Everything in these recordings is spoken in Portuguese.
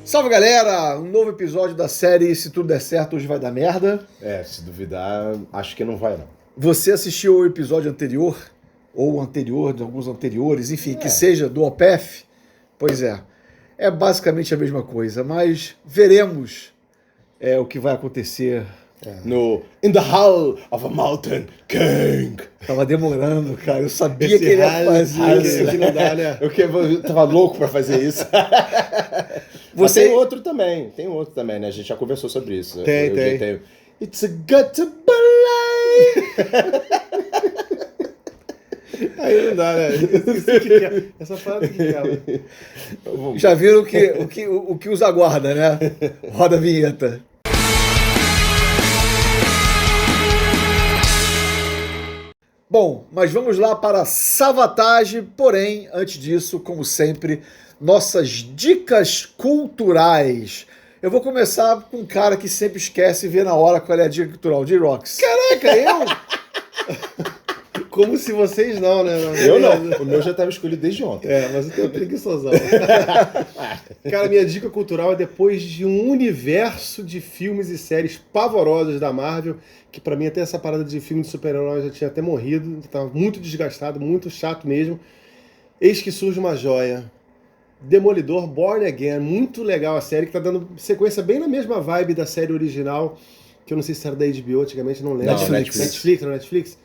Salve galera, um novo episódio da série Se Tudo Der Certo Hoje Vai Dar Merda. Se duvidar, acho que não vai não. Você assistiu o episódio anterior, ou anterior, de alguns anteriores, enfim, que seja do OPEF? Pois é basicamente a mesma coisa, mas veremos o que vai acontecer. No In the Hall of a Mountain King. Tava demorando, cara, eu sabia que ele ia fazer isso. Que não dá, né? Eu tava louco pra fazer isso. Você... Tem outro também, né? A gente já conversou sobre isso. Tem. It's a good to believe. Aí não dá, né? Essa parada que ela. Já viram o que os aguarda, né? Roda a vinheta. Bom, mas vamos lá para Savatage, porém, antes disso, como sempre, nossas dicas culturais. Eu vou começar com um cara que sempre esquece e vê na hora qual é a dica cultural, J-Rocks. Caraca, eu? Como se vocês não, né? Eu não, o meu já estava escolhido desde ontem. Mas eu tenho preguiçosão. Cara, minha dica cultural é depois de um universo de filmes e séries pavorosos da Marvel, que pra mim até essa parada de filme de super-herói já tinha até morrido, tava muito desgastado, muito chato mesmo. Eis que surge uma joia. Demolidor Born Again, muito legal a série, que tá dando sequência bem na mesma vibe da série original, que eu não sei se era da HBO antigamente, não lembro. Não, Netflix.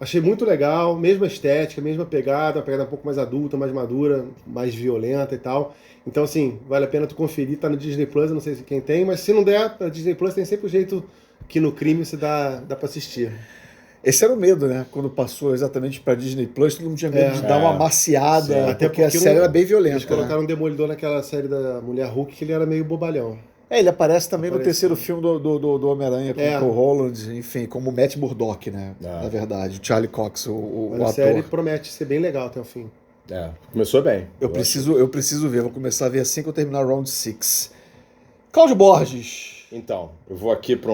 Achei muito legal, mesma estética, mesma pegada, uma pegada um pouco mais adulta, mais madura, mais violenta e tal. Então, assim, vale a pena tu conferir, tá no Disney Plus, eu não sei se quem tem, mas se não der, na Disney Plus tem sempre o jeito que no crime se dá pra assistir. Esse era o medo, né? Quando passou exatamente pra Disney Plus, todo mundo tinha medo de dar uma maciada, Sim, até porque a série era bem violenta. Eles colocaram um Demolidor naquela série da Mulher Hulk, que ele era meio bobalhão. Ele aparece também no terceiro filme do Homem-Aranha, com o Tom Holland, enfim, como Matt Murdock, né? Na verdade, o Charlie Cox, o ator. A série promete ser bem legal até o fim. Começou bem. Eu preciso ver, vou começar a ver assim que eu terminar o Round 6. Cláudio Borges. Então, eu vou aqui para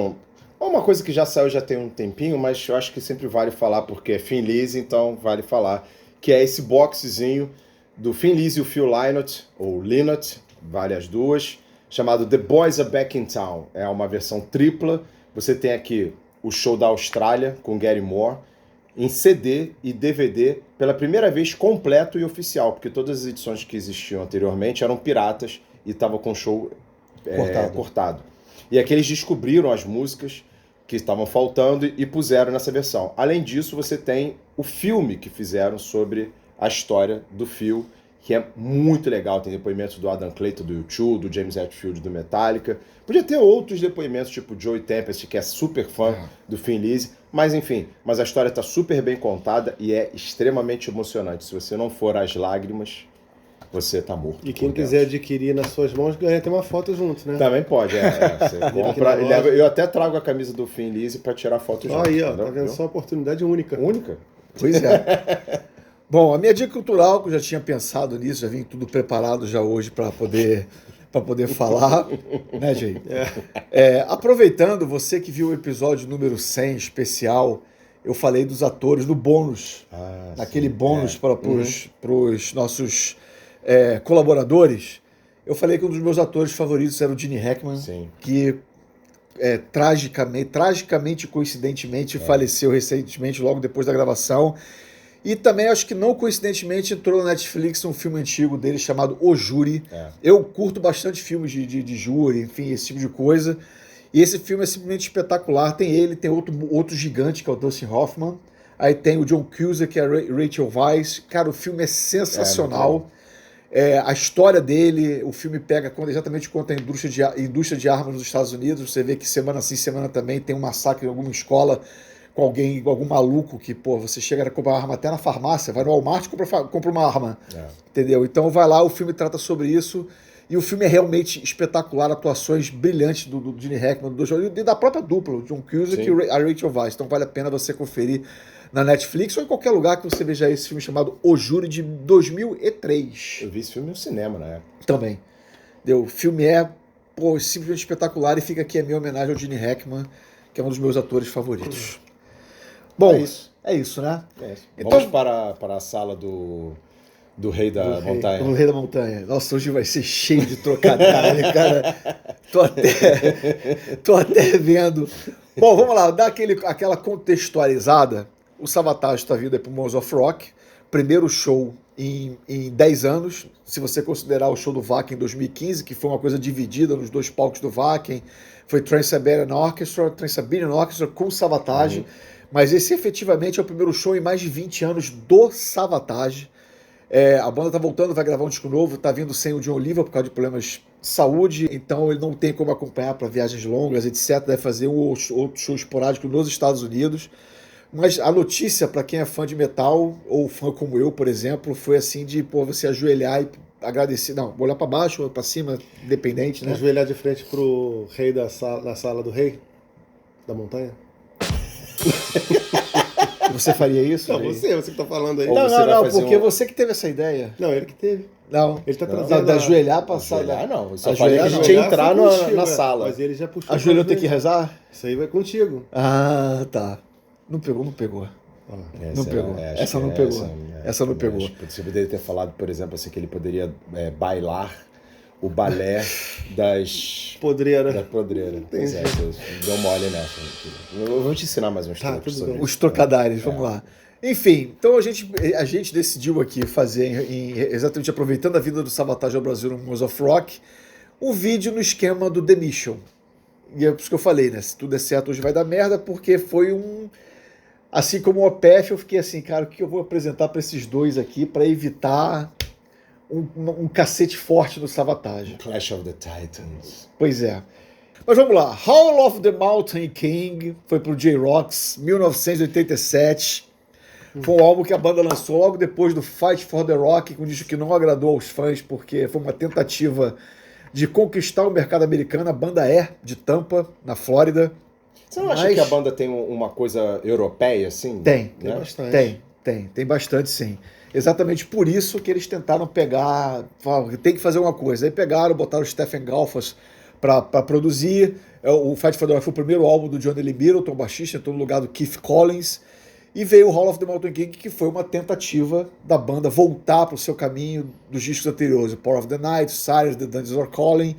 uma coisa que já saiu já tem um tempinho, mas eu acho que sempre vale falar, porque é Finlise, então vale falar, que é esse boxezinho do Finlise e o Phil Lynott, ou Lynott, vale as duas, chamado The Boys Are Back in Town. É uma versão tripla. Você tem aqui o show da Austrália com Gary Moore, em CD e DVD, pela primeira vez completo e oficial, porque todas as edições que existiam anteriormente eram piratas e estavam com o show cortado. E aqui eles descobriram as músicas que estavam faltando e puseram nessa versão. Além disso, você tem o filme que fizeram sobre a história do Phil, que é muito legal. Tem depoimentos do Adam Clayton, do U2, do James Hetfield, do Metallica. Podia ter outros depoimentos, tipo Joey Tempest, que é super fã do Finlise. Mas enfim, a história está super bem contada e é extremamente emocionante. Se você não for às lágrimas, você tá morto. E quem quiser adquirir nas suas mãos, ganha até uma foto junto, né? Também pode, você compra. Eu até trago a camisa do Finlise para tirar foto junto. Aí, ó, tá vendo? Só uma oportunidade única. Pois é. Bom, a minha dica cultural, que eu já tinha pensado nisso, já vim tudo preparado já hoje para poder falar, né, Jay? Aproveitando, você que viu o episódio número 100 especial, eu falei dos atores no bônus, naquele bônus para os nossos colaboradores. Eu falei que um dos meus atores favoritos era o Gene Hackman, que tragicamente e coincidentemente faleceu recentemente, logo depois da gravação. E também, acho que não coincidentemente, entrou na Netflix um filme antigo dele chamado O Júri. Eu curto bastante filmes de júri, enfim, esse tipo de coisa. E esse filme é simplesmente espetacular. Tem ele, tem outro gigante, que é o Dustin Hoffman. Aí tem o John Cusack, que é a Rachel Weisz. Cara, o filme é sensacional. A história dele, o filme pega exatamente conta a indústria de armas nos Estados Unidos. Você vê que semana sim, semana também tem um massacre em alguma escola com algum maluco que, você chega a comprar uma arma até na farmácia, vai no Walmart e compra uma arma, entendeu? Então vai lá, o filme trata sobre isso, e o filme é realmente espetacular, atuações brilhantes do Gene Hackman, e da própria dupla, o John Cusack e a Rachel Weisz. Então vale a pena você conferir na Netflix ou em qualquer lugar que você veja esse filme chamado O Júri, de 2003. Eu vi esse filme no cinema, né? Também. O filme é simplesmente espetacular, e fica aqui a minha homenagem ao Gene Hackman, que é um dos meus atores favoritos. Bom, é isso, né? Então, vamos para a sala do Do Rei da Montanha. Do Rei da Montanha. Nossa, hoje vai ser cheio de trocadilho, cara. Tô até vendo. Bom, vamos lá, dar aquela contextualizada. O Savatage está vindo aí pro Monsters of Rock. Primeiro show em 10 anos. Se você considerar o show do Wacken em 2015, que foi uma coisa dividida nos dois palcos do Wacken. Foi Trans-Siberian Orchestra com Savatage. Mas esse efetivamente é o primeiro show em mais de 20 anos do Savatage. A banda tá voltando, vai gravar um disco novo, tá vindo sem o John Oliva por causa de problemas de saúde, então ele não tem como acompanhar para viagens longas, etc. Deve fazer um outro show esporádico nos Estados Unidos. Mas a notícia, para quem é fã de metal, ou fã como eu, por exemplo, foi assim de você ajoelhar e agradecer. Não, olhar para baixo ou para cima, independente, né? Ajoelhar de frente pro rei na sala do rei da montanha. Você faria isso? Não, você que tá falando aí. Não, porque você que teve essa ideia. Não, ele que teve. Não, ele tá trazendo. Da ajoelhar pra sala. Não, só falei que a gente ia entrar na sala. Mas ele já puxou. Ajoelhou tem que rezar? Isso aí vai contigo. Ah, tá. Não pegou. Não pegou. Essa não pegou. Essa não pegou. Você poderia ter falado, por exemplo, assim, que ele poderia bailar o balé das... Podreira. Da podreira. Pois é, deu mole nessa. Eu vou te ensinar mais uns trocos sobre isso. Os trocadilhos, vamos lá. Enfim, então a gente decidiu aqui fazer, exatamente aproveitando a vida do Savatage ao Brasil no Monsters of Rock, um vídeo no esquema do The Mission. E é por isso que eu falei, né? Se tudo é certo, hoje vai dar merda, porque foi um... Assim como o OPF, eu fiquei assim, cara, o que eu vou apresentar para esses dois aqui para evitar um cacete forte no Savatage. Clash of the Titans. Pois é. Mas vamos lá. Howl of the Mountain King foi pro J-Rocks, 1987. Foi um álbum que a banda lançou logo depois do Fight for the Rock, um disco que não agradou aos fãs, porque foi uma tentativa de conquistar o mercado americano. A banda é de Tampa, na Flórida. Você não acha que a banda tem uma coisa europeia, assim? Tem, né? Tem bastante. Tem bastante, sim. Exatamente por isso que eles tentaram pegar, tem que fazer uma coisa. Aí pegaram, botaram o Stephen Galfas para produzir. O Fight for the Rock foi o primeiro álbum do Johnny Lee Middleton, baixista, entrou no lugar do Keith Collins. E veio o Howl of the Mountain King, que foi uma tentativa da banda voltar para o seu caminho dos discos anteriores. O Power of the Night, Cyrus, The Dungeons Are Calling.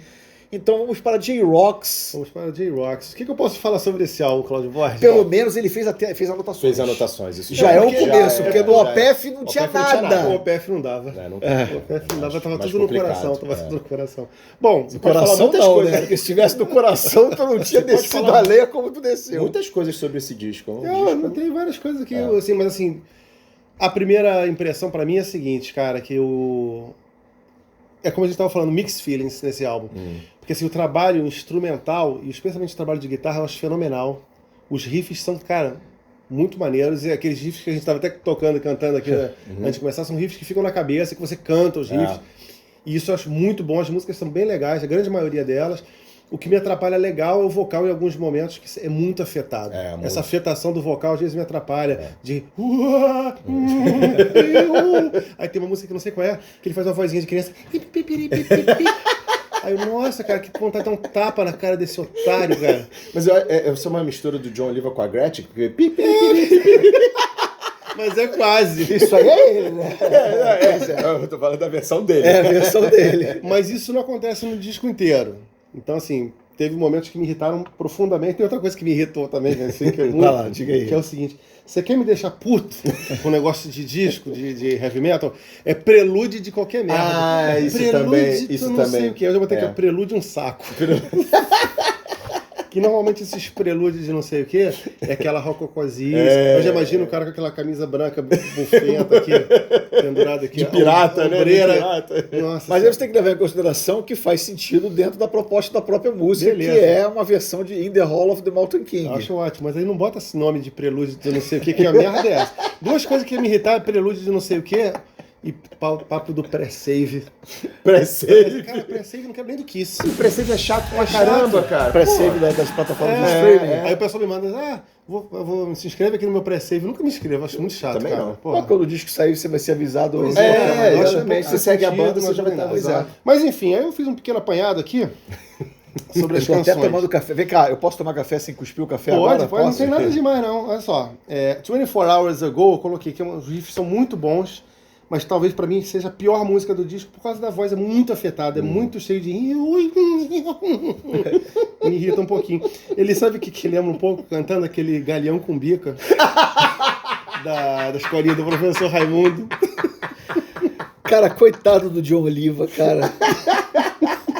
Então vamos para J-Rocks. Vamos para J-Rocks. O que eu posso falar sobre esse álbum, Claudio Borges? Pelo menos ele fez anotações. Fez anotações, isso já é o começo, porque no OPF não tinha nada. O OPF não dava. O OPF não dava, tava tudo no coração. Tudo no coração. Bom, no coração não, coisas, né? Porque se estivesse no coração, tu não tinha descido a lenha como tu desceu. Muitas coisas sobre esse disco. Tem várias coisas aqui, assim, mas assim, a primeira impressão pra mim é a seguinte, cara, que é como a gente estava falando, mixed feelings nesse álbum. Porque assim, o trabalho instrumental, e especialmente o trabalho de guitarra, eu acho fenomenal. Os riffs são, cara, muito maneiros. E aqueles riffs que a gente estava até tocando e cantando aqui antes de começar, são riffs que ficam na cabeça, que você canta os riffs. E isso eu acho muito bom. As músicas são bem legais, a grande maioria delas. O que me atrapalha legal é o vocal em alguns momentos, que é muito afetado. Essa afetação do vocal às vezes me atrapalha. De... Aí tem uma música que eu não sei qual é, que ele faz uma vozinha de criança. Aí eu, nossa, cara, que vontade de dar um tapa na cara desse otário, cara. Mas eu sou uma mistura do John Oliva com a Gretchen, porque... Mas é quase. Isso aí é ele, né? Eu tô falando da versão dele. É a versão dele. Mas isso não acontece no disco inteiro. Então, assim, teve momentos que me irritaram profundamente. Tem outra coisa que me irritou também, assim, que é muito, vai lá, diga aí. Que é o seguinte: você quer me deixar puto com um negócio de disco, de heavy metal? É prelúdio de qualquer merda. Isso prelúdio também. Isso não também. Sei o que. Eu já botei aqui, prelúdio um saco. Que normalmente esses prelúdios de não sei o que é aquela rococozice. Eu já imagino o cara com aquela camisa branca bufenta aqui, pendurada aqui. De pirata, né? Nossa, mas aí você tem que levar em consideração que faz sentido dentro da proposta da própria música, que é uma versão de In the Hall of the Mountain King. Eu acho ótimo, mas aí não bota esse nome de prelúdio de não sei o que a merda é essa. Duas coisas que ia me irritar, prelúdio de não sei o que e papo do pré-save. Pré-save? Cara, pré-save não quero nem do Kiss. O pré-save é chato pra caramba, cara. Pré-save das plataformas de streaming. Aí o pessoal me manda, vou se inscreve aqui no meu pré-save. Nunca me inscrevo, acho muito chato, também cara. Não. Mas quando o disco sair, você vai ser avisado. Exatamente. Você segue a banda, você já vai estar avisado. Mas enfim, aí eu fiz um pequeno apanhado aqui sobre as canções. Até tomando café. Vem cá, eu posso tomar café sem cuspir o café agora? Pode, não tem nada demais não. Olha só, 24 Hours Ago, eu coloquei que os riffs são muito bons. mas talvez pra mim seja a pior música do disco por causa da voz, é muito afetada, é muito cheio de... Me irrita um pouquinho. Ele sabe o que lembra um pouco? Cantando aquele Galeão com Bica da escolinha do professor Raimundo. Cara, coitado do John Oliva, cara.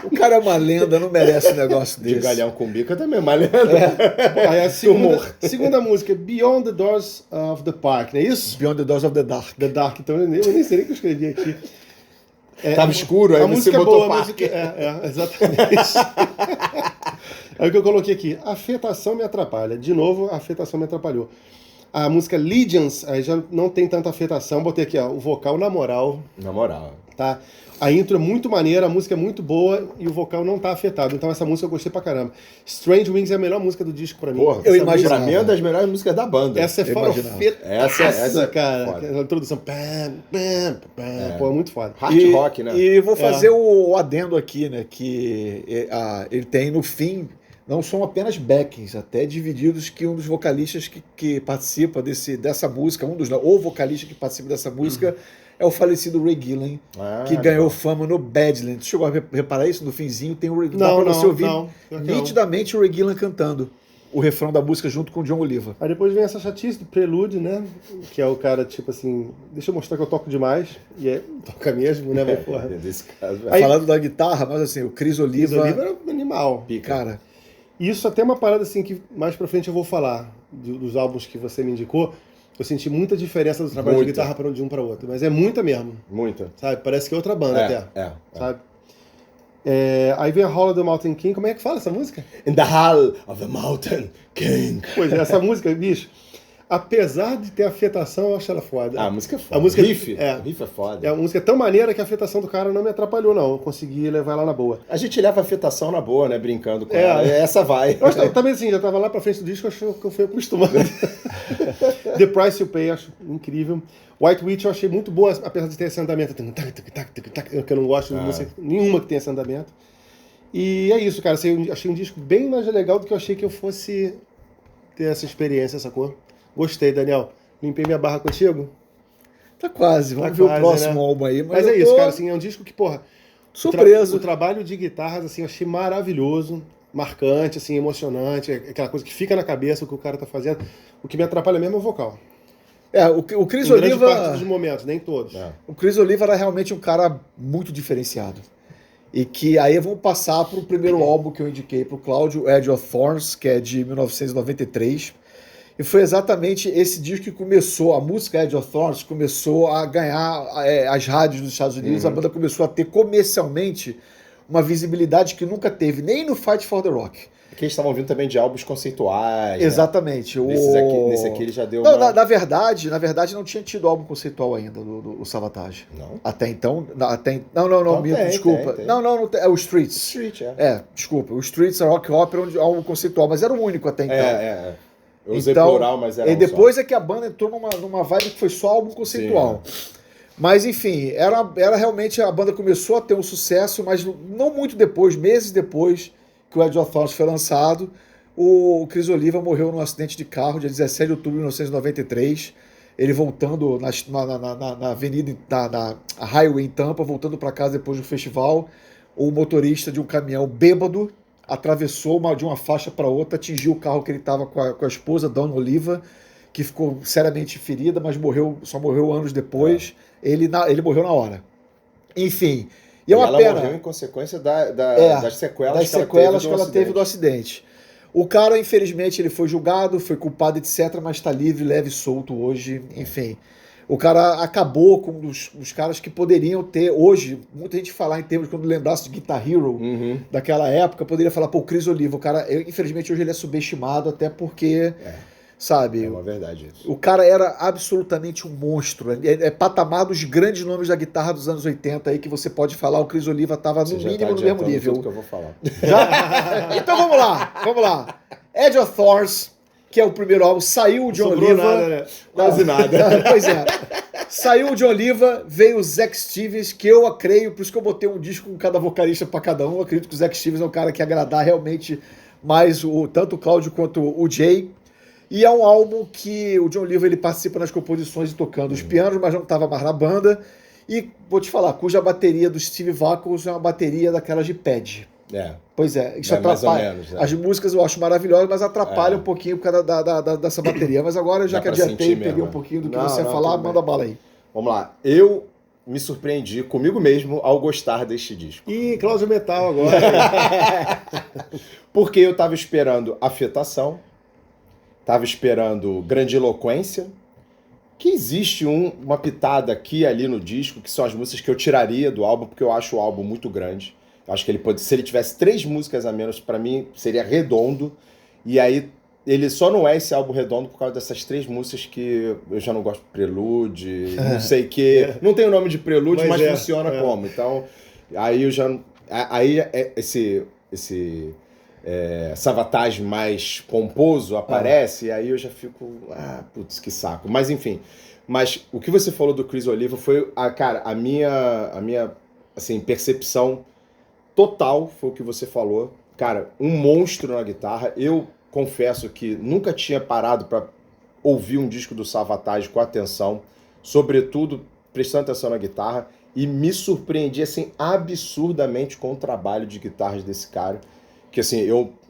O cara é uma lenda, não merece um negócio desse. De Galeão com Bica também é uma lenda. Aí a segunda música, Beyond the Doors of the Park, não é isso? Beyond the Doors of the Dark. The Dark, então eu nem sei nem o que eu escrevi aqui. Tava escuro, aí a você música é botou boa, parque. Exatamente. É o que eu coloquei aqui. Afetação me atrapalha. De novo, a afetação me atrapalhou. A música Legions, aí já não tem tanta afetação. Botei aqui, ó, o vocal na moral. Na moral. Tá? A intro é muito maneira, a música é muito boa e o vocal não tá afetado. Então essa música eu gostei pra caramba. Strange Wings é a melhor música do disco pra mim. Porra, eu essa imaginava. pra mim é uma das melhores músicas da banda. Essa é farofeta. Essa cara. foda. A introdução. Pô, é muito foda. Hard rock, né? E vou fazer o adendo aqui, né? Que ele tem no fim, não são apenas backings, até divididos, que um dos vocalistas que participa dessa música, o vocalista que participa dessa música é o falecido Ray Gillen, que ganhou fama no Badlands. Chegou a reparar isso? No finzinho tem o Ray Gillen. Dá pra você ouvir nitidamente o Ray Gillen cantando o refrão da música junto com o John Oliva. Aí depois vem essa chatice do Prelude, né? Que é o cara, tipo assim, deixa eu mostrar que eu toco demais. E é, toca mesmo, né? Mas, porra. Nesse caso, Aí, falando da guitarra, mas assim, o Chris Oliva é um animal. Cara, isso até uma parada assim que mais pra frente eu vou falar dos álbuns que você me indicou. Eu senti muita diferença do trabalho de guitarra de um para outro, mas é muita mesmo. Muita. Sabe? Parece que é outra banda até. Sabe? Aí vem a Hall of the Mountain King. Como é que fala essa música? In the Hall of the Mountain King. Pois é, essa música, bicho, apesar de ter afetação, eu acho ela foda. A música é foda. A música, o riff é foda. É uma música tão maneira que a afetação do cara não me atrapalhou, não. Eu consegui levar ela na boa. A gente leva a afetação na boa, né? Brincando com ela. Essa vai. Eu também assim, já tava lá pra frente do disco, acho que eu fui acostumado. The Price You Pay, acho incrível. White Witch eu achei muito boa, apesar de ter esse andamento. Que eu não gosto de música nenhuma que tenha esse andamento. E é isso, cara. Assim, eu achei um disco bem mais legal do que eu achei que eu fosse ter essa experiência, sacou? Gostei, Daniel. Limpei minha barra contigo? Tá quase. Vamos ver o próximo álbum aí. Mas é isso, cara. Assim, é um disco que, porra... Surpreso. O trabalho de guitarras, assim, eu achei maravilhoso, marcante, assim, emocionante. Aquela coisa que fica na cabeça, o que o cara tá fazendo. O que me atrapalha mesmo é o vocal. O Chris em Oliva... grande parte dos momentos, nem todos. O Chris Oliva era realmente um cara muito diferenciado. E que aí vamos passar pro primeiro álbum que eu indiquei pro Cláudio, Edge of Thorns, que é de 1993. E foi exatamente esse disco que começou, a música Edge of Thorns começou a ganhar as rádios dos Estados Unidos, a banda começou a ter comercialmente uma visibilidade que nunca teve, nem no Fight for the Rock. Porque eles estavam vindo também de álbuns conceituais. Exatamente. Né? Nesse aqui ele já deu não, na verdade não tinha tido álbum conceitual ainda, do Savatage. Não? Até então... Não, desculpa. Tem. Não, é o Streets. Street, desculpa. O Streets, a Rock Opera, é um álbum conceitual, mas era o único até então. Eu usei plural, mas era E depois é que a banda entrou numa vibe que foi só álbum conceitual. Sim, Mas, enfim, era realmente... A banda começou a ter um sucesso, mas não muito depois, meses depois que o Edge of Thorns foi lançado, o Chris Oliva morreu num acidente de carro, dia 17 de outubro de 1993. Ele voltando na avenida, na highway em Tampa, voltando para casa depois do festival, o motorista de um caminhão bêbado atravessou de uma faixa para outra, atingiu o carro que ele estava com a esposa, Dawn Oliva, que ficou seriamente ferida, mas só morreu anos depois. Ele morreu na hora. Enfim... E ela pena. Morreu em consequência das sequelas que ela teve do acidente. O cara, infelizmente, ele foi julgado, foi culpado, etc., mas está livre, leve e solto hoje. Enfim, o cara acabou com os caras que poderiam ter, hoje, muita gente falar em termos, quando lembrasse de Guitar Hero, daquela época, poderia falar, o Chris Oliva, o cara, infelizmente, hoje ele é subestimado, até porque... Sabe? É uma verdade isso. O cara era absolutamente um monstro. É patamar dos grandes nomes da guitarra dos anos 80 aí que você pode falar. O Chris Oliva estava no mínimo no mesmo nível. Tudo que eu vou falar. Então vamos lá. Edge of Thorns, que é o primeiro álbum, saiu o John Oliva. Nada, né? Quase nada. Pois é. Saiu o John Oliva, veio o Zach Stevens, que eu creio, por isso que eu botei um disco com cada vocalista para cada um. Eu acredito que o Zach Stevens é um cara que agradar realmente mais tanto o Cláudio quanto o Jay. E é um álbum que o John Oliva ele participa nas composições e tocando os pianos, mas não estava mais na banda. E vou te falar, cuja bateria do Steve Vackles é uma bateria daquelas de pad. Pois é, isso atrapalha. Mais ou menos, As músicas eu acho maravilhosas, mas atrapalha um pouquinho por causa dessa bateria. Mas agora, já que adiantei, peguei um pouquinho do que você ia falar, manda bala aí. Vamos lá. Eu me surpreendi comigo mesmo ao gostar deste disco. Ih, Cláudio Metal agora. Porque eu tava esperando afetação, tava esperando grandiloquência, que existe uma pitada aqui e ali no disco, que são as músicas que eu tiraria do álbum, porque eu acho o álbum muito grande. Eu acho que se ele tivesse 3 músicas a menos, para mim, seria redondo. E aí, ele só não é esse álbum redondo por causa dessas 3 músicas que eu já não gosto de Prelude, não sei o quê. Não tem o nome de Prelude, mas funciona como. Então, aí eu já... Aí esse Savatage mais pomposo aparece, e aí eu já fico... putz, que saco. Mas, enfim. Mas o que você falou do Chris Oliva foi, a minha assim, percepção total, foi o que você falou. Cara, um monstro na guitarra. Eu confesso que nunca tinha parado para ouvir um disco do Savatage com atenção, sobretudo prestando atenção na guitarra, e me surpreendi assim, absurdamente com o trabalho de guitarras desse cara, que assim,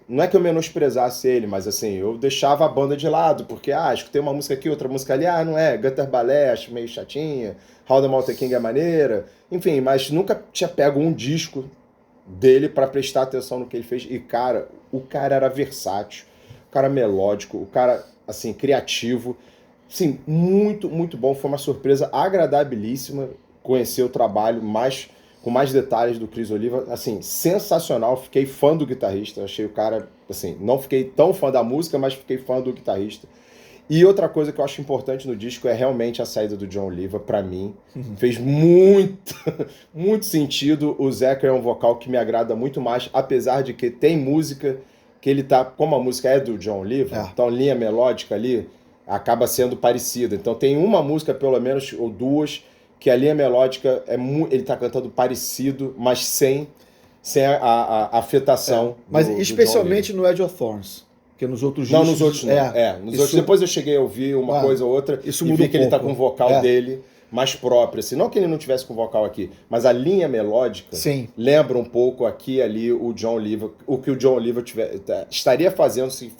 não é que eu menosprezasse ele, mas assim, eu deixava a banda de lado, porque escutei uma música aqui, outra música ali, não é, Gutter Ballet, acho meio chatinha, How the Mountain King é maneira, enfim, mas nunca tinha pego um disco dele para prestar atenção no que ele fez. E, cara, o cara era versátil, o cara melódico, o cara, assim, criativo. Sim, muito, muito bom. Foi uma surpresa agradabilíssima conhecer o trabalho com mais detalhes do Chris Oliva. Assim, sensacional. Fiquei fã do guitarrista. Achei o cara, assim, não fiquei tão fã da música, mas fiquei fã do guitarrista. E outra coisa que eu acho importante no disco é realmente a saída do John Oliva, pra mim. Fez muito, muito sentido. O Zeca é um vocal que me agrada muito mais, apesar de que tem música que ele tá... Como a música é do John Oliva, então a linha melódica ali acaba sendo parecida. Então tem uma música, pelo menos, ou 2, que a linha melódica, ele tá cantando parecido, mas sem a afetação. Mas especialmente no Edge of Thorns. Porque nos outros discos... Não, nos outros não. Nos outros, depois eu cheguei a ouvir uma coisa ou outra e vi que ele tá com o vocal dele mais próprio. Assim. Não que ele não tivesse com o vocal aqui, mas a linha melódica lembra um pouco aqui e ali o John Oliva, o que o John Oliva estaria fazendo se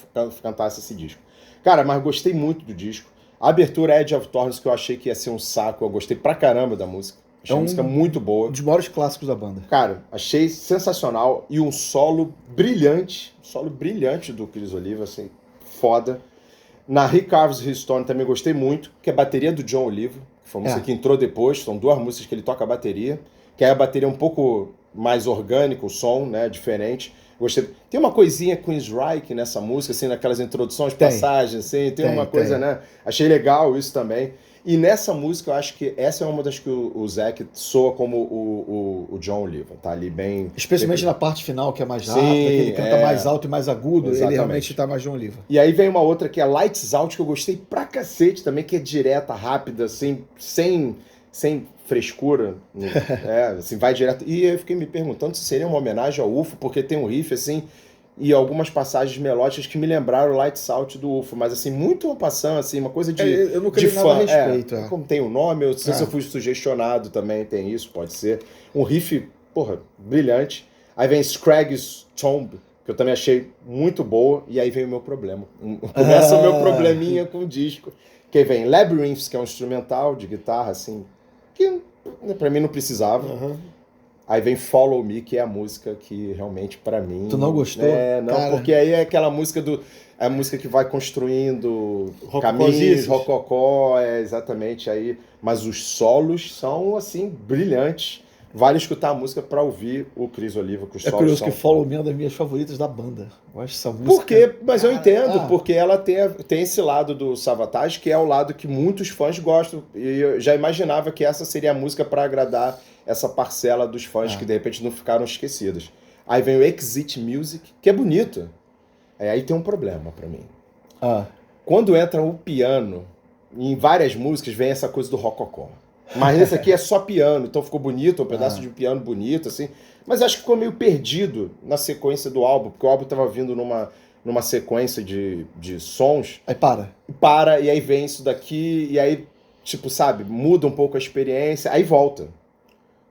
cantasse esse disco. Cara, mas gostei muito do disco. A abertura Edge of Thorns, que eu achei que ia ser um saco, eu gostei pra caramba da música. Achei uma música muito boa. Um dos maiores clássicos da banda. Cara, achei sensacional. E um solo brilhante do Chris Oliva, assim, foda. Na He Carves His Stone também gostei muito, que é a bateria do John Oliva, que foi uma música que entrou depois, são 2 músicas que ele toca a bateria, que é a bateria um pouco mais orgânica, o som, né, diferente. Gostei. Tem uma coisinha Queen's Reich nessa música, assim, naquelas introduções, passagens, assim, tem uma coisa, né? Achei legal isso também. E nessa música, eu acho que essa é uma das que o Zac soa como o John Oliva, tá ali bem... Especialmente na parte final, que é mais rápida, que ele canta mais alto e mais agudo, ele realmente tá mais John Oliva. E aí vem uma outra que é Lights Out, que eu gostei pra cacete também, que é direta, rápida, assim, sem frescura, assim, vai direto. E eu fiquei me perguntando se seria uma homenagem ao UFO, porque tem um riff, assim... E algumas passagens melódicas que me lembraram Lights Out do UFO, mas assim, muito passando, assim, uma coisa de eu nunca li nada a respeito. Como tem o nome, eu não sei se eu fui sugestionado também, tem isso, pode ser. Um riff, brilhante. Aí vem Scragg's Tomb, que eu também achei muito boa, e aí vem o meu problema. Começa o meu probleminha com o disco. Que aí vem Labyrinths, que é um instrumental de guitarra, assim, que pra mim não precisava. Aí vem Follow Me, que é a música que realmente, pra mim... Tu não gostou? Não, cara. Porque aí é aquela música a música que vai construindo caminhos, rococó, exatamente aí. Mas os solos são, assim, brilhantes. Vale escutar a música pra ouvir o Chris Oliva, que os solos curioso são... que Follow Me é uma das minhas favoritas da banda. Eu acho essa música... Mas eu entendo, porque ela tem esse lado do Savatage, que é o lado que muitos fãs gostam. E eu já imaginava que essa seria a música pra agradar essa parcela dos fãs que de repente não ficaram esquecidas. Aí vem o Exit Music, que é bonito. Aí tem um problema pra mim. Quando entra o piano, em várias músicas vem essa coisa do rococó. Mas esse aqui é só piano, então ficou bonito, um pedaço de piano bonito, assim. Mas acho que ficou meio perdido na sequência do álbum, porque o álbum estava vindo numa sequência de sons. Aí para. Para, e aí vem isso daqui, e aí, tipo, sabe, muda um pouco a experiência, aí volta.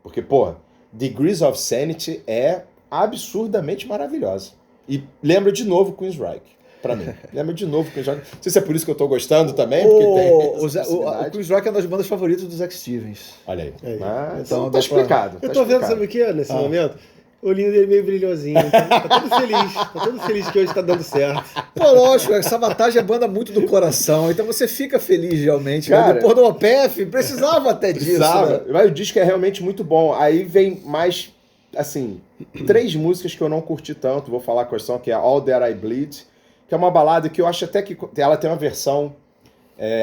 Porque, pô, Degrees of Sanity é absurdamente maravilhosa. E lembra de novo Queensryche, pra mim. Lembra de novo Queensryche. Não sei se é por isso que eu tô gostando também, porque tem o Queensryche é uma das bandas favoritas do Zack Stevens. Olha aí. Aí. Mas, Então, tá explicado. Eu tô vendo, sabe o que é, nesse momento? O olhinho dele meio brilhosinho. Tá todo feliz. Tá todo feliz que hoje tá dando certo. Pô, lógico, essa vantagem é banda muito do coração, então você fica feliz realmente. Cara, Né? Depois do OPF, precisava até disso. Precisava. Né? Mas o disco é realmente muito bom. Aí vem mais, assim, 3 músicas que eu não curti tanto. Vou falar quais são, que é All That I Bleed, que é uma balada que eu acho até que ela tem uma versão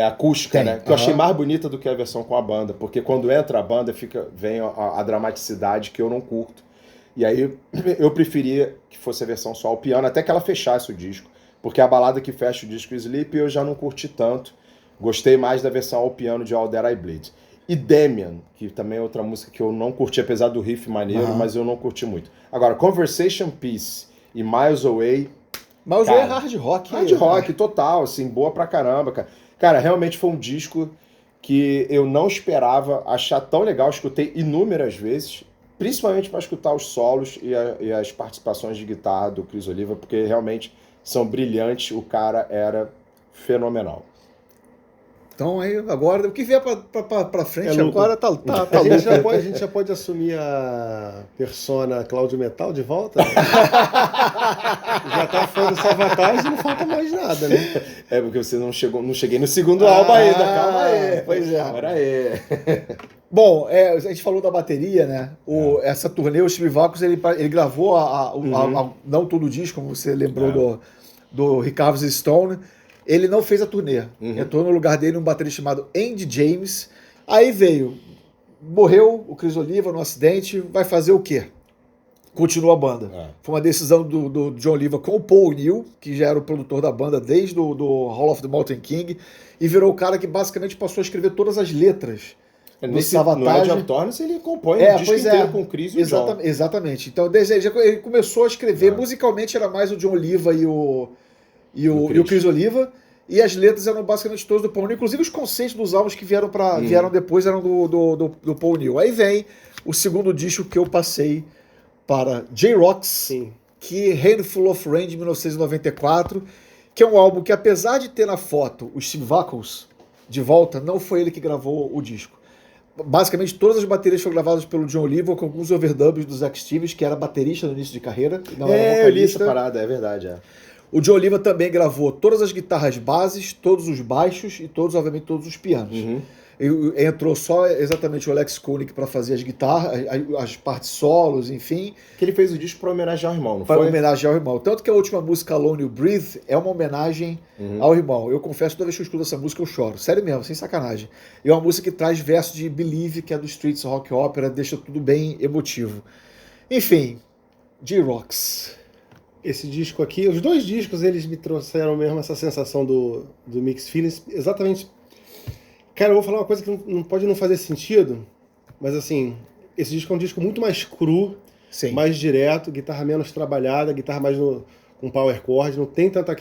acústica, né? Que eu achei mais bonita do que a versão com a banda, porque quando entra a banda vem a dramaticidade que eu não curto. E aí eu preferia que fosse a versão só ao piano, até que ela fechasse o disco, porque a balada que fecha o disco Sleep eu já não curti tanto. Gostei mais da versão ao piano de All That I Bleed. E Damian, que também é outra música que eu não curti, apesar do riff maneiro, mas eu não curti muito. Agora, Conversation Piece e Miles Away... Miles Away é hard rock. Hard rock, total, assim, boa pra caramba, cara. Cara, realmente foi um disco que eu não esperava achar tão legal, escutei inúmeras vezes, principalmente para escutar os solos e as participações de guitarra do Chris Oliva, porque realmente são brilhantes, o cara era fenomenal. Então aí, agora, o que vier pra frente agora tá a gente já pode assumir a persona Cláudio Metal de volta? Né? Já tá fora dessa vantagem, não falta mais nada, né? É porque você não cheguei no segundo álbum ainda, calma aí. Pois é. Agora aí. Bom, a gente falou da bateria, né? Essa turnê, o Steve Vai ele gravou não todo o disco, como você lembrou do Rick Carves Stone. Ele não fez a turnê. Entrou no lugar dele um baterista chamado Andy James. Aí morreu o Chris Oliva no acidente, vai fazer o quê? Continua a banda. Foi uma decisão do John Oliva com o Paul O'Neill, que já era o produtor da banda desde o Hall of the Mountain King, e virou o cara que basicamente passou a escrever todas as letras. No Edge of Thorns ele compõe o disco inteiro com o Chris e o John. Exatamente. Então ele começou a escrever, musicalmente era mais o John Oliva e o Chris Oliva, e as letras eram basicamente todas do Paul O'Neill, inclusive os conceitos dos álbuns que vieram depois eram do Paul O'Neill. Aí vem o segundo disco que eu passei para J-Rocks, que é Handful of Rain, de 1994, que é um álbum que, apesar de ter na foto o Steve Vai de volta, não foi ele que gravou o disco. Basicamente, todas as baterias foram gravadas pelo John Oliva, com alguns overdubs do Zack Stevens, que era baterista no início de carreira. Não era vocalista. Eu li essa parada, é verdade. O John Oliva também gravou todas as guitarras bases, todos os baixos e obviamente, todos os pianos. Entrou só exatamente o Alex Koenig para fazer as guitarras, as partes solos, enfim. Que ele fez o disco para homenagear o irmão, não foi? Para homenagear o irmão. Tanto que a última música, Alone You Breathe, é uma homenagem ao irmão. Eu confesso, toda vez que eu escuto essa música eu choro. Sério mesmo, sem sacanagem. E é uma música que traz verso de Believe, que é do Streets Rock Opera, deixa tudo bem emotivo. Enfim, J-Rocks. Esse disco aqui, os 2 discos, eles me trouxeram mesmo essa sensação do Mixed Feelings, exatamente. Cara, eu vou falar uma coisa que não pode não fazer sentido, mas assim, esse disco é um disco muito mais cru, mais direto, guitarra menos trabalhada, guitarra mais com power chord, não tem tanto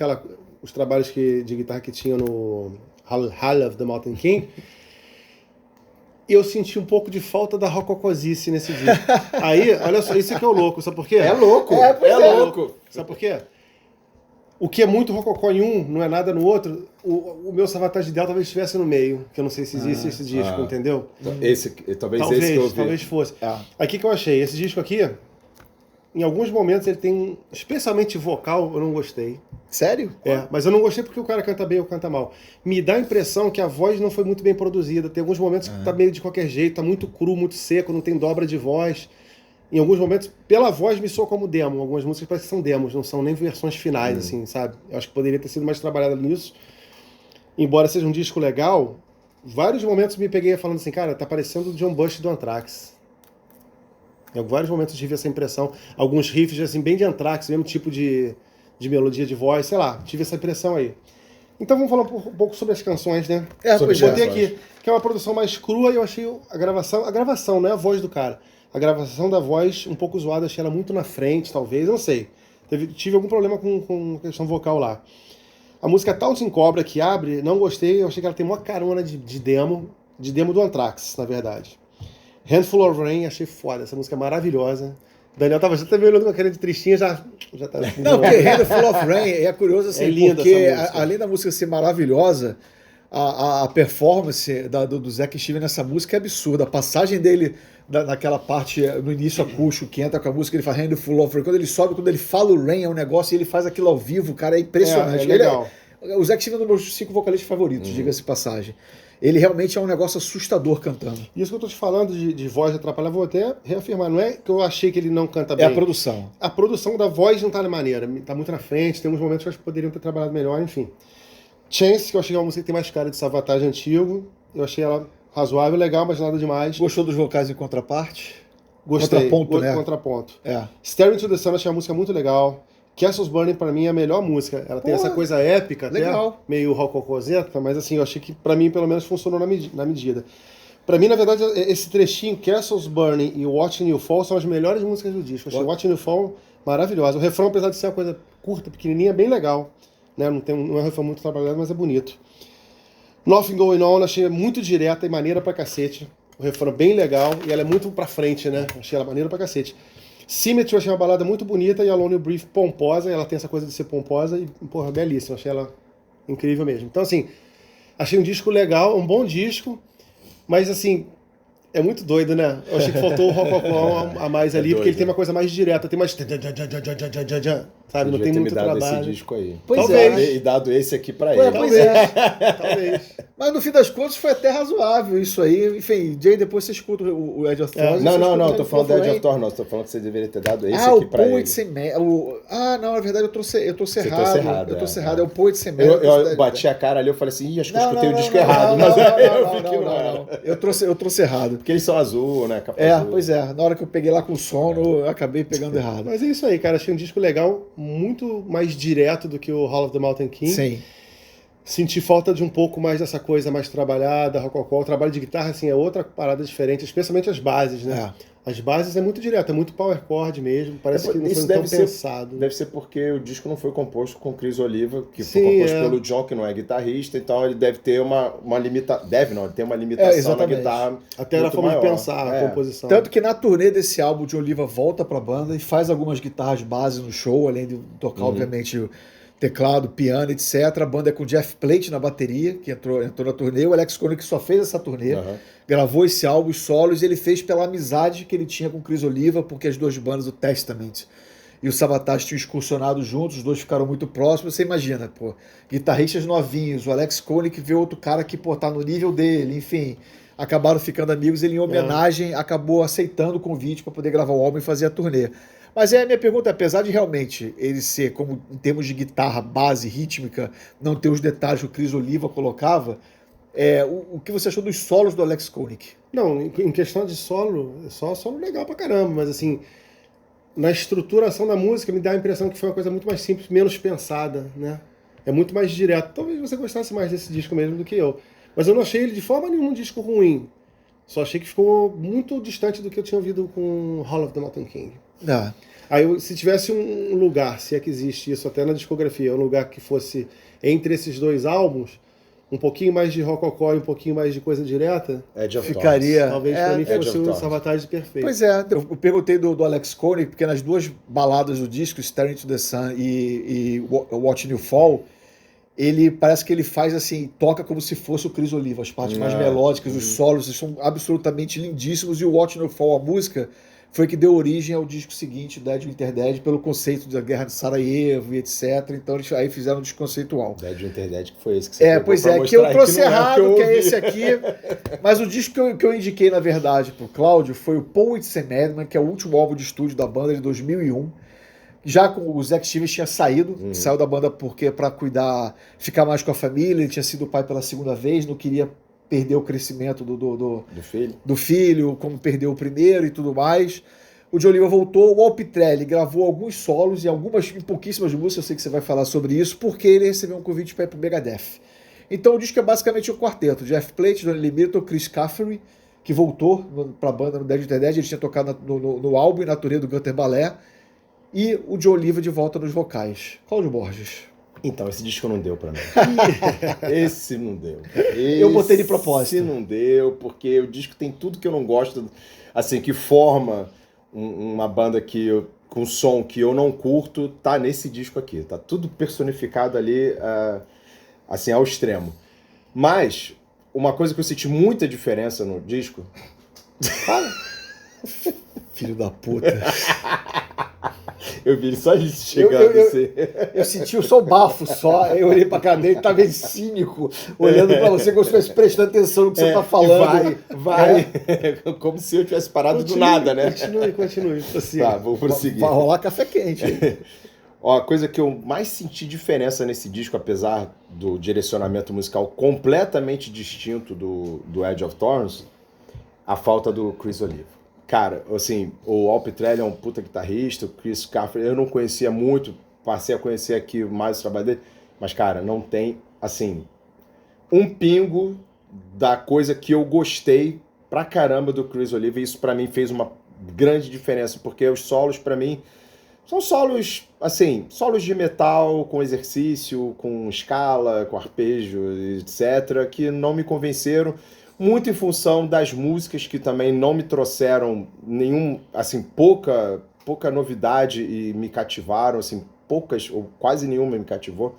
os trabalhos de guitarra que tinha no Hall of the Mountain King. Eu senti um pouco de falta da rococosice nesse disco. Aí, olha só, isso que é o louco, sabe por quê? É louco. É louco. Sabe por quê? O que é muito rococó em um, não é nada no outro, o meu Savatage Ideal talvez estivesse no meio, que eu não sei se existe esse disco, entendeu? Talvez esse que eu ouvi. Talvez fosse. Aqui que eu achei, esse disco aqui, em alguns momentos ele tem, especialmente vocal, eu não gostei. Sério? Mas eu não gostei porque o cara canta bem ou canta mal. Me dá a impressão que a voz não foi muito bem produzida, tem alguns momentos que tá meio de qualquer jeito, tá muito cru, muito seco, não tem dobra de voz. Em alguns momentos, pela voz, me soa como demo. Algumas músicas parecem que são demos, não são nem versões finais, assim, sabe? Eu acho que poderia ter sido mais trabalhado nisso. Embora seja um disco legal, vários momentos me peguei falando assim, cara, tá parecendo o John Bush do Anthrax. Em vários momentos tive essa impressão. Alguns riffs, assim, bem de Anthrax, mesmo tipo de melodia de voz, sei lá, tive essa impressão aí. Então vamos falar um pouco sobre as canções, né? Eu botei aqui, que é uma produção mais crua, e eu achei a gravação, não é a voz do cara. A gravação da voz um pouco zoada, achei ela muito na frente, talvez, eu não sei. tive algum problema com questão vocal lá. A música Taunting Cobra, que abre, não gostei, eu achei que ela tem uma carona de demo do Anthrax, na verdade. Handful of Rain, achei foda, essa música é maravilhosa. Daniel tava já me olhando com a cara de tristinha, já tá... Não, porque Handful of Rain é curioso assim, linda porque além da música ser maravilhosa, a performance do Zach Steven nessa música é absurda. A passagem dele naquela parte no início acústico, que entra com a música, ele faz Handful of Rain, quando ele sobe, quando ele fala o Rain, é um negócio e ele faz aquilo ao vivo, cara, é impressionante. É legal. O Zach Steven é um dos meus 5 vocalistas favoritos, diga-se de passagem. Ele realmente é um negócio assustador cantando. Isso que eu tô te falando de voz atrapalhar, vou até reafirmar, não é que eu achei que ele não canta bem. É a produção. A produção da voz não tá na maneira, tá muito na frente, tem uns momentos que eu acho que poderiam ter trabalhado melhor, enfim. Chance, que eu achei que é uma música que tem mais cara de Savatage antigo, eu achei ela razoável, legal, mas nada demais. Gostou dos vocais em contraparte? Gostei. Contraponto, né? Contraponto. É. Staring to the Sun, achei uma música muito legal. Castles Burning, pra mim, é a melhor música. Ela tem essa coisa épica, legal. Até meio rococosenta, mas assim, eu achei que pra mim, pelo menos, funcionou na medida. Pra mim, na verdade, esse trechinho, Castles Burning e Watching You Fall, são as melhores músicas do disco. Eu achei Watching You Fall maravilhosa. O refrão, apesar de ser uma coisa curta, pequenininha, é bem legal. Né? Não é um refrão muito trabalhado, mas é bonito. Nothing Going On, achei muito direta e maneira pra cacete. O refrão é bem legal e ela é muito pra frente, né? Achei ela maneira pra cacete. Symmetry, eu achei uma balada muito bonita, e a Lonely Brief pomposa, ela tem essa coisa de ser pomposa e, porra, belíssima, achei ela incrível mesmo. Então, assim, achei um disco legal, um bom disco, mas, assim, é muito doido, né? Eu achei que faltou o rococó a mais ali, porque ele tem uma coisa mais direta, tem mais... Sabe, não tem muito trabalho. Esse disco aí. Pois é. E dado esse aqui pra ele. Pois é. Talvez. Mas no fim das contas foi até razoável isso aí. Enfim, Jay, depois você escuta o Edge of Thorns. Não, tô falando do Edge of Thorns, não. Tô falando que você deveria ter dado esse aqui pra ele. Não, na verdade eu trouxe errado. Eu trouxe errado, é o Poet Sem Eu bati a cara ali, eu falei assim, acho que eu escutei o disco errado. Mas eu vi que não era. Eu trouxe errado. Porque eles são azul, né? Capa azul. Pois é. Na hora que eu peguei lá com sono, eu acabei pegando errado. Mas é isso aí, cara. Achei um disco legal, muito mais direto do que o Hall of the Mountain King. Sim. Senti falta de um pouco mais dessa coisa mais trabalhada, rococó. O trabalho de guitarra, assim, é outra parada diferente, especialmente as bases, né? As bases é muito direto, é muito power chord mesmo, parece que não foi tão pensado. Deve ser porque o disco não foi composto com Chris Oliva, que foi composto pelo John, que não é guitarrista, então ele deve ter uma limitação. Ele tem uma limitação na guitarra. Até na forma de pensar a composição. Tanto que na turnê desse álbum, o John Oliva volta pra banda e faz algumas guitarras base no show, além de tocar, obviamente, teclado, piano, etc. A banda é com o Jeff Plate na bateria, que entrou na turnê. O Alex Koenig que só fez essa turnê, gravou esse álbum, os solos, e ele fez pela amizade que ele tinha com o Chris Oliva, porque as duas bandas, o Testament e o Savatage, tinham excursionado juntos, os dois ficaram muito próximos. Você imagina, guitarristas novinhos, o Alex Koenig vê outro cara que, tá no nível dele, enfim, acabaram ficando amigos. Ele, em homenagem, acabou aceitando o convite para poder gravar o álbum e fazer a turnê. Mas a minha pergunta é, apesar de realmente ele ser, como em termos de guitarra, base, rítmica, não ter os detalhes que o Chris Oliva colocava, o que você achou dos solos do Alex Koenig? Não, em questão de solo, solo legal pra caramba, mas assim, na estruturação da música me dá a impressão que foi uma coisa muito mais simples, menos pensada, né? É muito mais direto. Talvez você gostasse mais desse disco mesmo do que eu. Mas eu não achei ele de forma nenhuma um disco ruim. Só achei que ficou muito distante do que eu tinha ouvido com Hall of the Mountain King. Aí, se tivesse um lugar, se é que existe isso até na discografia, um lugar que fosse entre esses dois álbuns, um pouquinho mais de rococó e um pouquinho mais de coisa direta, ficaria... Talvez pra mim fosse o Savatage perfeito. Pois é, eu perguntei do Alex Koenig, porque nas duas baladas do disco, Staring to the Sun e Watching You Fall, ele parece que ele faz assim, toca como se fosse o Chris Oliva, as partes mais melódicas, os solos são absolutamente lindíssimos, e o Watching You Fall, a música, foi que deu origem ao disco seguinte, Dead Winter Dead, pelo conceito da guerra de Sarajevo e etc. Então eles aí fizeram um disco conceitual. Dead Winter Dead, que foi esse que você pois é, que eu trouxe errado, que é esse aqui. Mas o disco que eu indiquei, na verdade, pro Cláudio foi o Poets and Madmen, que é o último álbum de estúdio da banda de 2001. Já com o Zach Stevens tinha saído, saiu da banda porque para cuidar, ficar mais com a família, ele tinha sido pai pela segunda vez, não queria perder o crescimento do filho, como perdeu o primeiro e tudo mais. O John Oliva voltou, o Al Pitrelli gravou alguns solos em pouquíssimas músicas, eu sei que você vai falar sobre isso, porque ele recebeu um convite para ir pro Megadeth. Então o disco é basicamente um quarteto: Jeff Plate, Donny Lee, Chris Caffery, que voltou para a banda no Dead Winter Dead, ele tinha tocado no álbum e na turnê do Gunther Ballet, e o John Oliva de volta nos vocais. Cláudio Borges. Então, esse disco não deu pra mim. Esse não deu. Eu botei de propósito. Esse não deu, porque o disco tem tudo que eu não gosto, assim, que forma uma banda com som que eu não curto, tá nesse disco aqui. Tá tudo personificado ali, assim, ao extremo. Mas, uma coisa que eu senti muita diferença no disco... Filho da puta. Eu vi ele só chegando assim. Eu senti só o bafo só. Eu olhei pra cara dele, tá meio cínico, olhando pra você como se estivesse prestando atenção no que você tá falando. Vai. Como se eu tivesse parado do nada, né? Continue. Assim, tá, vou prosseguir. Vai rolar café quente aí. Ó, a coisa que eu mais senti diferença nesse disco, apesar do direcionamento musical completamente distinto do Edge of Thorns, a falta do Chris Oliva. Cara, assim, o Al Pitrelli é um puta guitarrista, o Chris Cafferty eu não conhecia muito, passei a conhecer aqui mais o trabalho dele, mas, cara, não tem, assim, um pingo da coisa que eu gostei pra caramba do Chris Oliva, e isso pra mim fez uma grande diferença, porque os solos, pra mim, são solos, assim, solos de metal, com exercício, com escala, com arpejo, etc., que não me convenceram, muito em função das músicas que também não me trouxeram pouca novidade e me cativaram, assim, poucas ou quase nenhuma me cativou,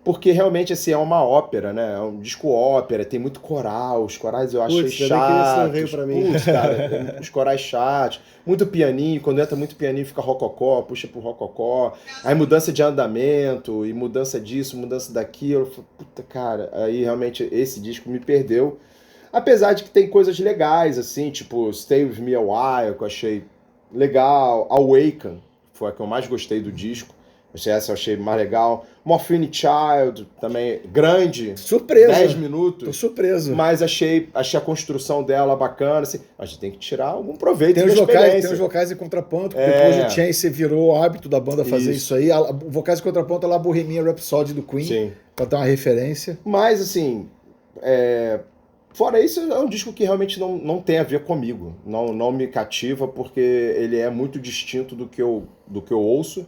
porque realmente, assim, é uma ópera, né? É um disco ópera, tem muito coral, os corais eu achei chatos. Cara, os corais chatos, muito pianinho, quando entra muito pianinho fica rococó, puxa pro rococó, aí mudança de andamento, e mudança disso, mudança daquilo, eu falei, puta, cara, aí realmente esse disco me perdeu. Apesar de que tem coisas legais, assim, tipo Stay With Me A While, que eu achei legal. Awaken, foi a que eu mais gostei do disco. Essa eu achei mais legal. Morphine Child, também grande. Surpresa. 10 minutos. Tô surpreso. Mas achei a construção dela bacana. Assim, a gente tem que tirar algum proveito tem da experiência. Tem os vocais e contraponto, que depois do Chance virou hábito da banda fazer isso aí. Vocais e contraponto é lá a Bohemian Rhapsody do Queen. Sim. Pra dar uma referência. Mas, assim... Fora isso, é um disco que realmente não tem a ver comigo. Não me cativa, porque ele é muito distinto do que eu ouço.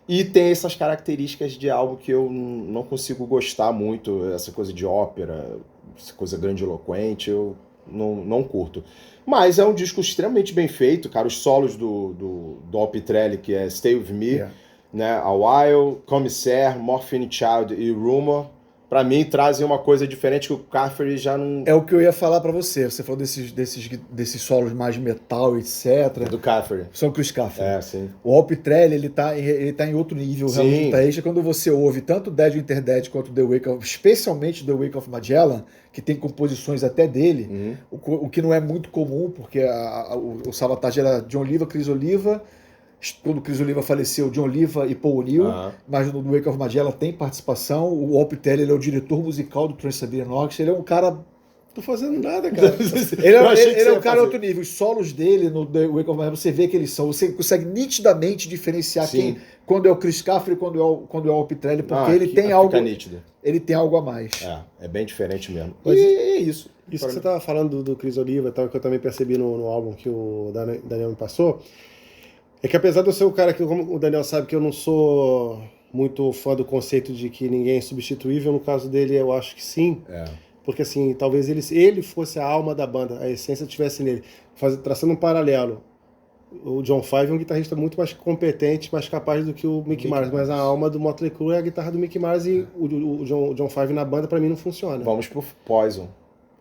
E tem essas características de algo que eu não consigo gostar muito. Essa coisa de ópera, essa coisa grandiloquente, eu não curto. Mas é um disco extremamente bem feito, cara. Os solos do Al Pitrelli, que é Stay With Me, né? A While, Commissaire, Morphine Child e Rumor, pra mim, trazem uma coisa diferente que o Cafferty já não... É o que eu ia falar pra você. Você falou desses solos mais metal, etc. Do Cafferty. São Chris Cafferty. Sim. O Al Pitrelli, ele tá em outro nível, sim. realmente tá extra. Quando você ouve tanto Dead Winter Dead quanto The Wake of... Especialmente The Wake of Magellan, que tem composições até dele, o que não é muito comum, porque o Savatage era John Oliva, Chris Oliva... Quando o Chris Oliva faleceu, John Oliva e Paul O'Neill, mas no Wake of Magellan tem participação. O Al Pitrelli, ele é o diretor musical do Trans-Siberian Orchestra, ele é um cara... Tô fazendo nada, cara. ele é um cara outro nível. Os solos dele no The Wake of Magellan, você vê que eles são... Você consegue nitidamente diferenciar quando é o Chris Cafferty e quando é o Al Pitrelli, porque ele tem algo... nítido. Ele tem algo a mais. É bem diferente mesmo. Mas e é isso. Isso que você tava falando do Chris Oliva e tal, que eu também percebi no álbum que o Daniel me passou, é que apesar de eu ser o cara que, como o Daniel sabe, que eu não sou muito fã do conceito de que ninguém é substituível, no caso dele eu acho que sim. Porque assim, talvez ele fosse a alma da banda, a essência estivesse nele. Traçando um paralelo, o John Five é um guitarrista muito mais competente, mais capaz do que o Mick Mars, mas a alma do Motley Crue é a guitarra do Mick Mars e o John Five na banda pra mim não funciona. Vamos pro Poison.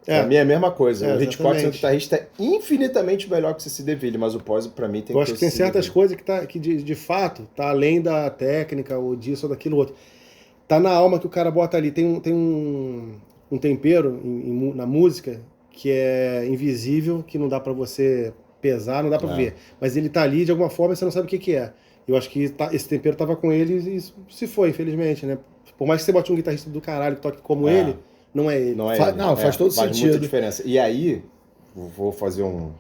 Pra mim é a mesma coisa. O Hitchcock é um guitarrista infinitamente melhor que o C.C. DeVille, mas o Poison pra mim tem que Eu acho que tem certas coisas que de fato tá além da técnica ou disso ou daquilo outro. Tá na alma que o cara bota ali. Tem um tempero na música que é invisível, que não dá pra você pesar, não dá pra ver. Mas ele tá ali de alguma forma e você não sabe o que é. Eu acho que esse tempero tava com ele e se foi, infelizmente, né? Por mais que você bote um guitarrista do caralho que toque como ele, não é ele. Faz todo sentido. Faz muita diferença. E aí, vou fazer um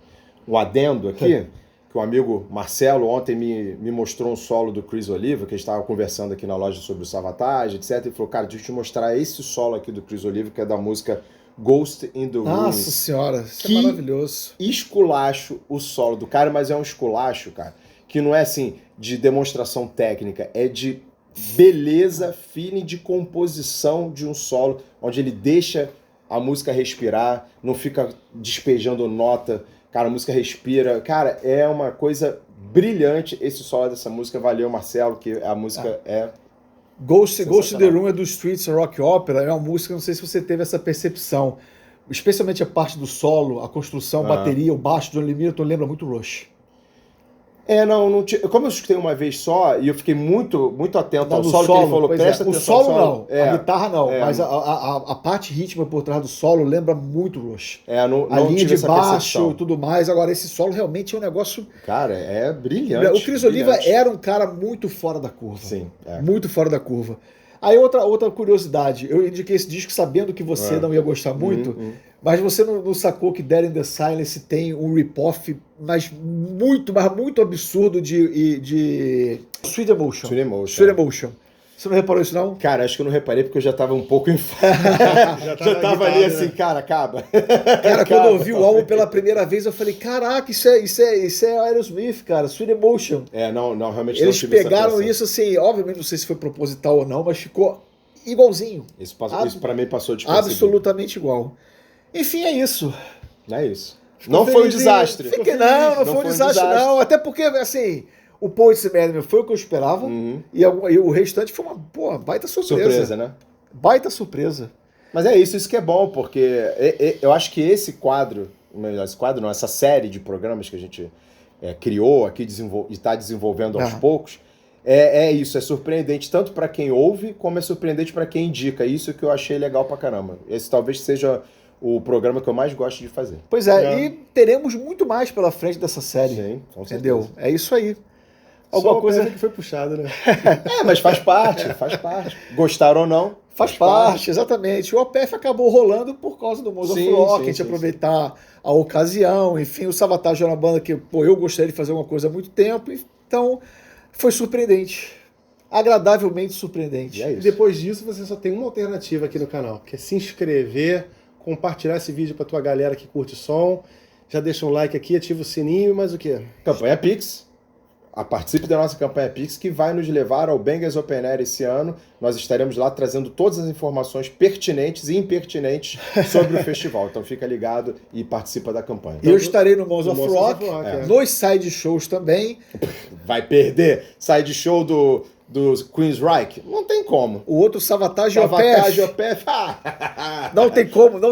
adendo aqui, que o amigo Marcelo ontem me mostrou um solo do Chris Oliva, que a gente estava conversando aqui na loja sobre o Savatage, etc. E falou, cara, deixa eu te mostrar esse solo aqui do Chris Oliva, que é da música Ghost in the Room. Nossa senhora, isso é maravilhoso. Esculacho o solo do cara, mas é um esculacho, cara, que não é assim de demonstração técnica, é de beleza, feeling de composição de um solo, onde ele deixa a música respirar, não fica despejando nota, cara, a música respira. Cara, é uma coisa brilhante esse solo dessa música. Valeu, Marcelo, que a música é... Ghost in the Room é do Streets Rock Opera, é uma música, não sei se você teve essa percepção, especialmente a parte do solo, a construção, a bateria, o baixo do John Lee Milton lembra muito Rush. Não tinha. Como eu escutei uma vez só, e eu fiquei muito atento ao solo que ele falou, presta atenção. O solo não, a guitarra não, mas a parte rítmica por trás do solo lembra muito Rush. Não a linha tive de baixo percepção. e tudo mais. Agora, esse solo realmente é um negócio... Cara, é brilhante. O Chris Oliva era um cara muito fora da curva. Sim. Muito fora da curva. Aí outra curiosidade, eu indiquei esse disco sabendo que você não ia gostar muito, mas você não sacou que Dead in the Silence tem um rip-off mas muito absurdo de Sweet Emotion. Sweet Emotion. Você não reparou isso, não? Cara, acho que eu não reparei porque eu já tava um pouco já tava ali assim, cara, acaba. Cara, quando eu ouvi o álbum pela primeira vez, eu falei, caraca, isso é Aerosmith, cara, Sweet Emotion. Não, realmente eles não tive pegaram isso assim, obviamente, não sei se foi proposital ou não, mas ficou igualzinho. Isso pra mim passou despercebido. Absolutamente igual. Enfim, é isso. É isso. Não foi um desastre. Não foi um desastre, não. Até porque, assim... O Poets Madman foi o que eu esperava, e o restante foi uma baita surpresa. Surpresa, né? Baita surpresa. Mas é isso que é bom, porque eu acho que essa série de programas que a gente criou aqui e está desenvolvendo aos poucos, isso, é surpreendente tanto para quem ouve, como é surpreendente para quem indica. Isso que eu achei legal pra caramba. Esse talvez seja o programa que eu mais gosto de fazer. Pois e teremos muito mais pela frente dessa série. Sim, com certeza. Entendeu? É isso aí. Alguma coisa que foi puxada, né? Mas faz parte. Gostaram ou não? Faz parte, exatamente. O OPF acabou rolando por causa do Mozart Rock, a gente aproveitar a ocasião, enfim, o Savatage era uma banda que, eu gostaria de fazer uma coisa há muito tempo, então foi surpreendente. Agradavelmente surpreendente. E depois disso, você só tem uma alternativa aqui no canal, que é se inscrever, compartilhar esse vídeo pra tua galera que curte som, já deixa um like aqui, ativa o sininho, mas o quê? Campanha Pix. Participe da nossa campanha Pix, que vai nos levar ao Bangers Open Air esse ano. Nós estaremos lá trazendo todas as informações pertinentes e impertinentes sobre o festival. Então fica ligado e participa da campanha. Eu estarei no Mozart Rock, nos side shows também. Vai perder side show do Queen's Reich? Não tem como. O outro Savatage OPF. Não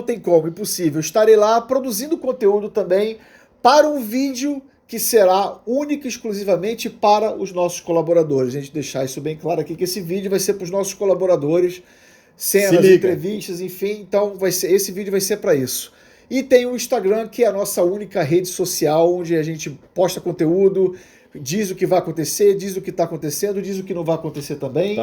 tem como, impossível. Estarei lá produzindo conteúdo também para um vídeo que será única e exclusivamente para os nossos colaboradores. A gente deixar isso bem claro aqui, que esse vídeo vai ser para os nossos colaboradores, cenas, entrevistas, enfim, então esse vídeo vai ser para isso. E tem o Instagram, que é a nossa única rede social, onde a gente posta conteúdo, diz o que vai acontecer, diz o que está acontecendo, diz o que não vai acontecer também.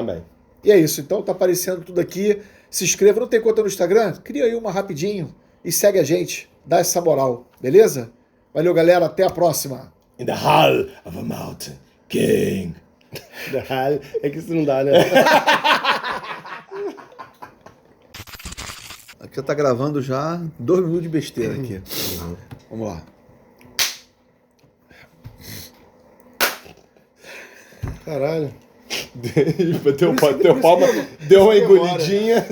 E é isso, então tá aparecendo tudo aqui. Se inscreva, não tem conta no Instagram? Cria aí uma rapidinho e segue a gente, dá essa moral, beleza? Valeu, galera. Até a próxima. In the Hall of a Mountain King. The Hall. É que isso não dá, né? Aqui já tá gravando já 2 minutos de besteira aqui. Vamos lá. Caralho. Deu palma, deu uma engolidinha,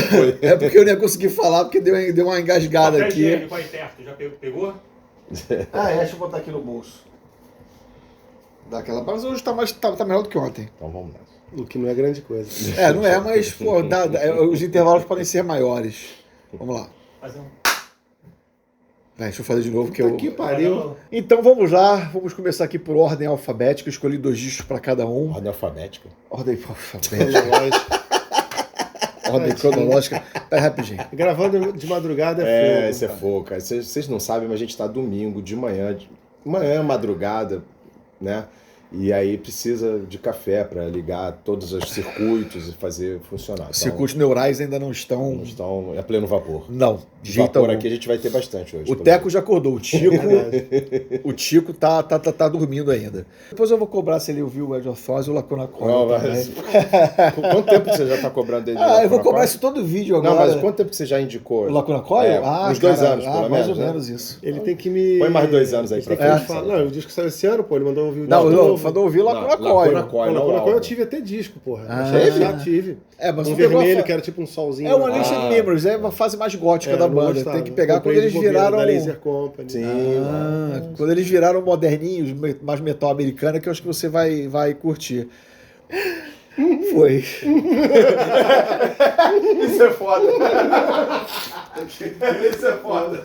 foi. É porque eu nem ia conseguir falar, porque deu uma engasgada aqui. Vai perto, já pegou? Deixa eu botar aqui no bolso. Mas hoje tá melhor do que ontem. Então vamos lá. O que não é grande coisa. Não é, mas os intervalos podem ser maiores. Vamos lá. Deixa eu fazer de novo. Que pariu. Então vamos lá, vamos começar aqui por ordem alfabética. Eu escolhi 2 discos para cada um. Ordem alfabética? Ordem alfabética. Ordem cronológica. Pera rapidinho. Gravando de madrugada é fogo. Isso é fogo, cara. Vocês não sabem, mas a gente tá domingo, de manhã, madrugada, né? E aí precisa de café para ligar todos os circuitos e fazer funcionar. Então, Circuitos neurais ainda não estão... não estão a pleno vapor. Não, de jeito Vapor algum. aqui a gente vai ter bastante hoje. O Teco já acordou, o Tico tá dormindo ainda. Depois eu vou cobrar se ele ouviu o Edge of Thrones e o Lacuna Coil. Não, mas... Quanto tempo você já tá cobrando dele? Eu vou cobrar isso todo vídeo agora. Não, mas quanto tempo você já indicou? O Lacuna Coil? Uns 2 anos, pelo menos. Mais ou né? menos isso. Ele tem que me... Põe mais 2 anos aí pra frente. Não, o disco saiu esse ano, pô. Ele mandou ouvir o Não, disco eu novo. mandou ouvir o Lacuna Coil. Lacuna Coil, não, Lacuna Coil eu álbum. tive até disco, porra. Teve? Já tive. Mas Um não pegou vermelho, que era tipo um solzinho. É o Unleashed Memories, é uma fase mais gótica da não banda. gostava. Tem que pegar Comprei quando eles de bobeira, viraram... da Laser Company. Sim. Quando eles viraram moderninhos, mais metal americana, que eu acho que você vai curtir. Foi. Isso é foda. Isso é foda.